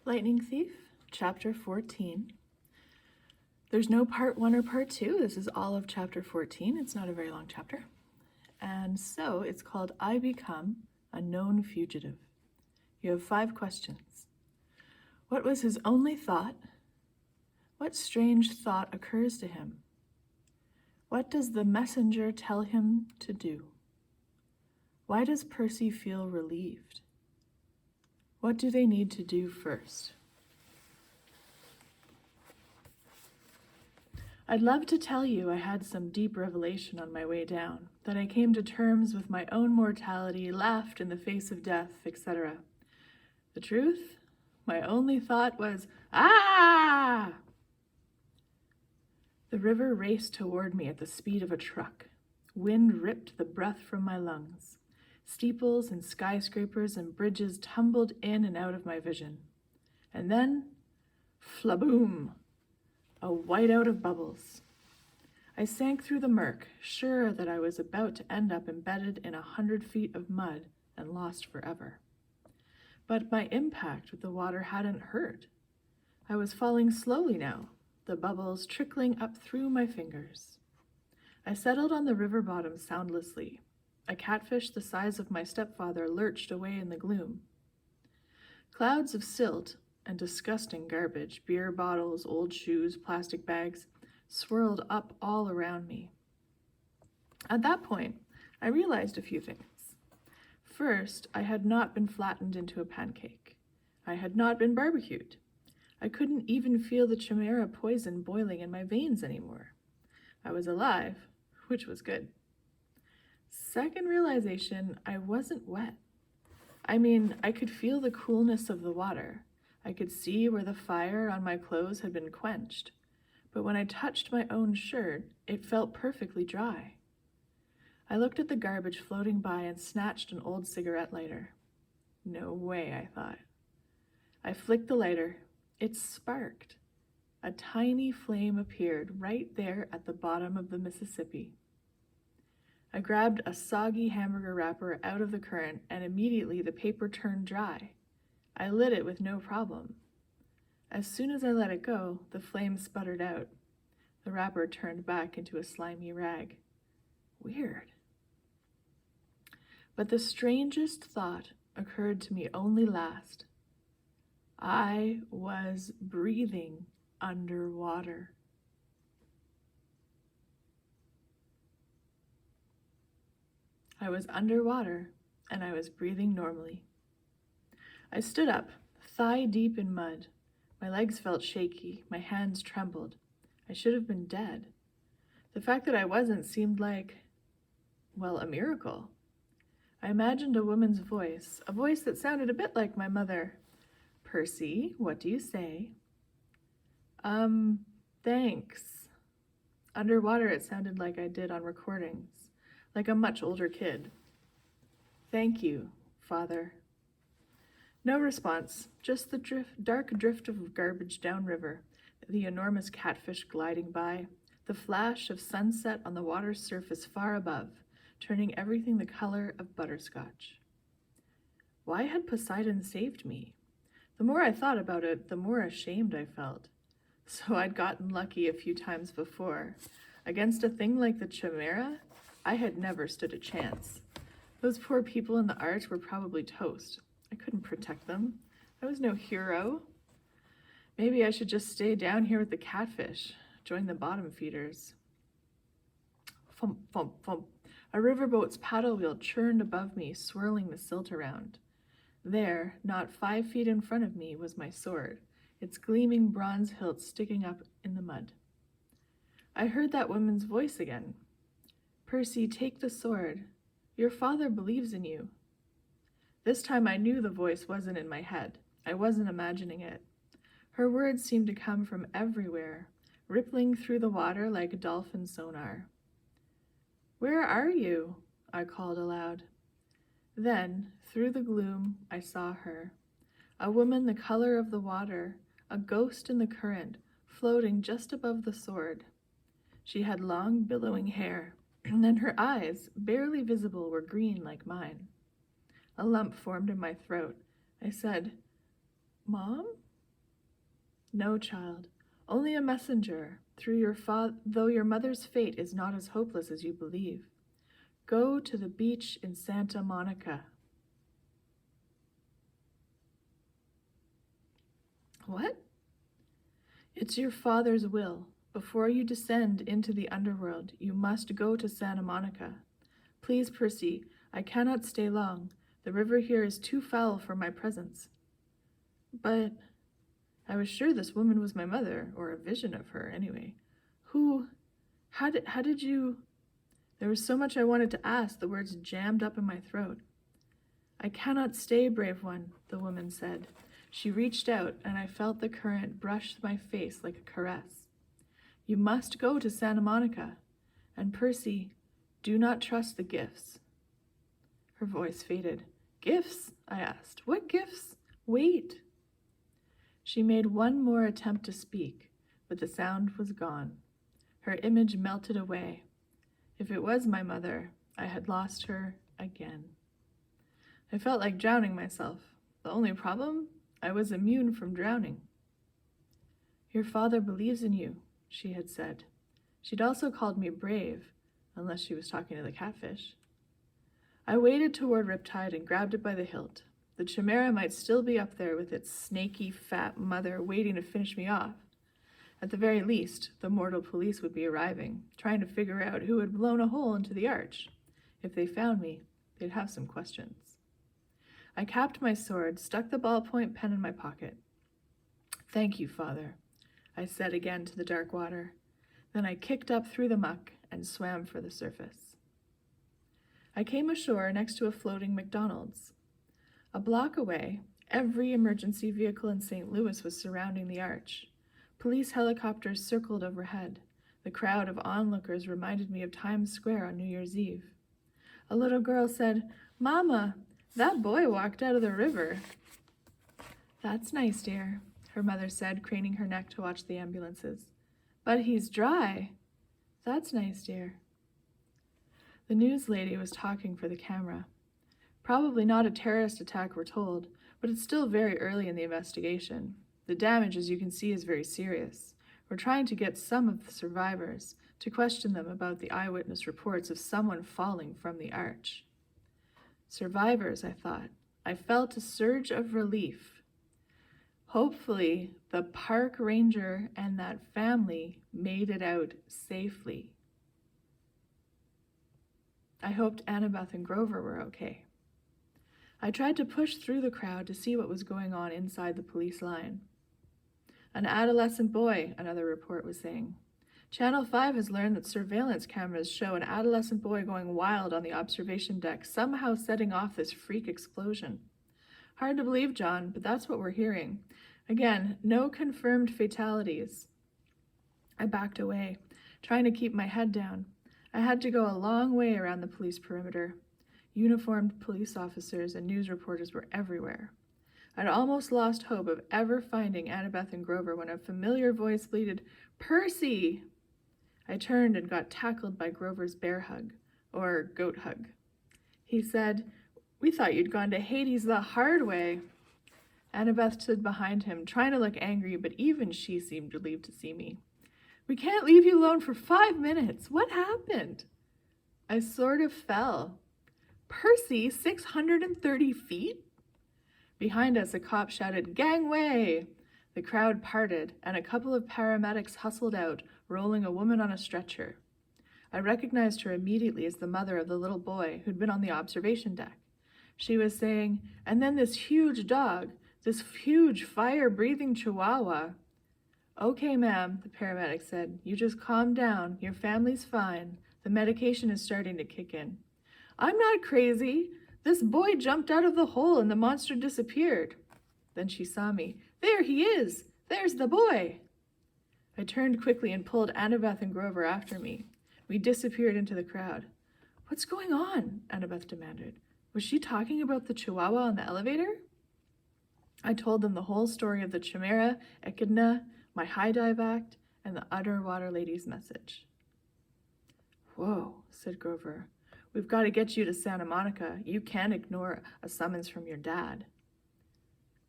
Lightning Thief, Chapter 14. There's no part 1 or part 2. This is all of Chapter 14. It's not a very long chapter. And so it's called I Become a Known Fugitive. You have 5 questions. What was his only thought? What strange thought occurs to him? What does the messenger tell him to do? Why does Percy feel relieved? What do they need to do first? I'd love to tell you I had some deep revelation on my way down, that I came to terms with my own mortality, laughed in the face of death, etc. The truth? My only thought was, ah! The river raced toward me at the speed of a truck. Wind ripped the breath from my lungs. Steeples and skyscrapers and bridges tumbled in and out of my vision. And then, flaboom! A whiteout of bubbles. I sank through the murk, sure that I was about to end up embedded in 100 feet of mud and lost forever. But my impact with the water hadn't hurt. I was falling slowly now, the bubbles trickling up through my fingers. I settled on the river bottom soundlessly. A catfish the size of my stepfather lurched away in the gloom. Clouds of silt and disgusting garbage, beer bottles, old shoes, plastic bags, swirled up all around me. At that point, I realized a few things. First, I had not been flattened into a pancake. I had not been barbecued. I couldn't even feel the chimera poison boiling in my veins anymore. I was alive, which was good. Second realization, I wasn't wet. I mean, I could feel the coolness of the water. I could see where the fire on my clothes had been quenched. But when I touched my own shirt, it felt perfectly dry. I looked at the garbage floating by and snatched an old cigarette lighter. No way, I thought. I flicked the lighter. It sparked. A tiny flame appeared right there at the bottom of the Mississippi. I grabbed a soggy hamburger wrapper out of the current, and immediately the paper turned dry. I lit it with no problem. As soon as I let it go, the flame sputtered out. The wrapper turned back into a slimy rag. Weird. But the strangest thought occurred to me only last. I was breathing underwater. I was underwater, and I was breathing normally. I stood up, thigh deep in mud. My legs felt shaky, my hands trembled. I should have been dead. The fact that I wasn't seemed like, well, a miracle. I imagined a woman's voice, a voice that sounded a bit like my mother. Percy, what do you say? Thanks. Underwater it sounded like I did on recordings, like a much older kid. Thank you, Father. No response, just the dark drift of garbage downriver, the enormous catfish gliding by, the flash of sunset on the water's surface far above, turning everything the color of butterscotch. Why had Poseidon saved me? The more I thought about it, the more ashamed I felt. So I'd gotten lucky a few times before. Against a thing like the chimera, I had never stood a chance. Those poor people in the arch were probably toast. I couldn't protect them. I was no hero. Maybe I should just stay down here with the catfish, join the bottom feeders. Thump, thump, thump. A riverboat's paddle wheel churned above me, swirling the silt around. There, not 5 feet in front of me, was my sword, its gleaming bronze hilt sticking up in the mud. I heard that woman's voice again. Percy, take the sword. Your father believes in you. This time I knew the voice wasn't in my head. I wasn't imagining it. Her words seemed to come from everywhere, rippling through the water like dolphin sonar. Where are you? I called aloud. Then, through the gloom, I saw her. A woman the color of the water, a ghost in the current, floating just above the sword. She had long, billowing hair, and her eyes, barely visible, were green like mine. A lump formed in my throat. I said, Mom? No, child, only a messenger, though your mother's fate is not as hopeless as you believe. Go to the beach in Santa Monica. What? It's your father's will. Before you descend into the underworld, you must go to Santa Monica. Please, Percy, I cannot stay long. The river here is too foul for my presence. But I was sure this woman was my mother, or a vision of her, anyway. How did you... There was so much I wanted to ask, the words jammed up in my throat. I cannot stay, brave one, the woman said. She reached out, and I felt the current brush my face like a caress. You must go to Santa Monica. And Percy, do not trust the gifts. Her voice faded. Gifts? I asked. What gifts? Wait. She made one more attempt to speak, but the sound was gone. Her image melted away. If it was my mother, I had lost her again. I felt like drowning myself. The only problem? I was immune from drowning. Your father believes in you, she had said. She'd also called me brave, unless she was talking to the catfish. I waded toward Riptide and grabbed it by the hilt. The Chimera might still be up there with its snaky, fat mother waiting to finish me off. At the very least, the mortal police would be arriving, trying to figure out who had blown a hole into the arch. If they found me, they'd have some questions. I capped my sword, stuck the ballpoint pen in my pocket. Thank you, Father, I said again to the dark water. Then I kicked up through the muck and swam for the surface. I came ashore next to a floating McDonald's. A block away, every emergency vehicle in St. Louis was surrounding the arch. Police helicopters circled overhead. The crowd of onlookers reminded me of Times Square on New Year's Eve. A little girl said, Mama, that boy walked out of the river. That's nice, dear, her mother said, craning her neck to watch the ambulances. But he's dry. That's nice, dear. The news lady was talking for the camera. Probably not a terrorist attack, we're told, but it's still very early in the investigation. The damage, as you can see, is very serious. We're trying to get some of the survivors to question them about the eyewitness reports of someone falling from the arch. Survivors, I thought. I felt a surge of relief. Hopefully, the park ranger and that family made it out safely. I hoped Annabeth and Grover were okay. I tried to push through the crowd to see what was going on inside the police line. An adolescent boy, another report was saying. Channel 5 has learned that surveillance cameras show an adolescent boy going wild on the observation deck, somehow setting off this freak explosion. Hard to believe, John, but that's what we're hearing. Again, no confirmed fatalities. I backed away, trying to keep my head down. I had to go a long way around the police perimeter. Uniformed police officers and news reporters were everywhere. I'd almost lost hope of ever finding Annabeth and Grover when a familiar voice bleated, Percy! I turned and got tackled by Grover's bear hug, or goat hug. He said, We thought you'd gone to Hades the hard way. Annabeth stood behind him, trying to look angry, but even she seemed relieved to see me. We can't leave you alone for 5 minutes. What happened? I sort of fell. Percy, 630 feet? Behind us, a cop shouted, Gangway! The crowd parted, and a couple of paramedics hustled out, rolling a woman on a stretcher. I recognized her immediately as the mother of the little boy who'd been on the observation deck. She was saying, and then this huge dog, this huge fire-breathing chihuahua. Okay, ma'am, the paramedic said. You just calm down. Your family's fine. The medication is starting to kick in. I'm not crazy. This boy jumped out of the hole and the monster disappeared. Then she saw me. There he is! There's the boy! I turned quickly and pulled Annabeth and Grover after me. We disappeared into the crowd. What's going on? Annabeth demanded. Was she talking about the chihuahua on the elevator? I told them the whole story of the Chimera, Echidna, my high dive act, and the underwater lady's message. Whoa, said Grover. We've got to get you to Santa Monica. You can't ignore a summons from your dad.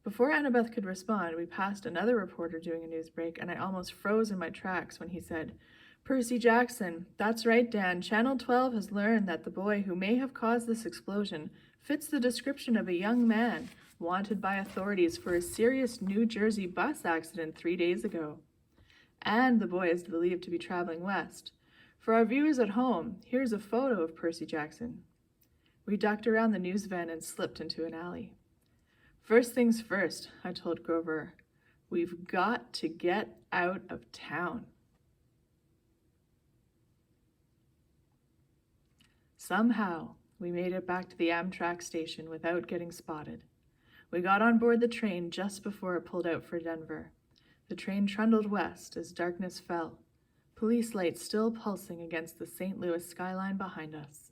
Before Annabeth could respond, we passed another reporter doing a news break, and I almost froze in my tracks when he said, "Percy Jackson, that's right, Dan. Channel 12 has learned that the boy who may have caused this explosion fits the description of a young man wanted by authorities for a serious New Jersey bus accident 3 days ago. And the boy is believed to be traveling west. For our viewers at home, here's a photo of Percy Jackson." We ducked around the news van and slipped into an alley. "First things first," I told Grover. "We've got to get out of town." Somehow, we made it back to the Amtrak station without getting spotted. We got on board the train just before it pulled out for Denver. The train trundled west as darkness fell, police lights still pulsing against the St. Louis skyline behind us.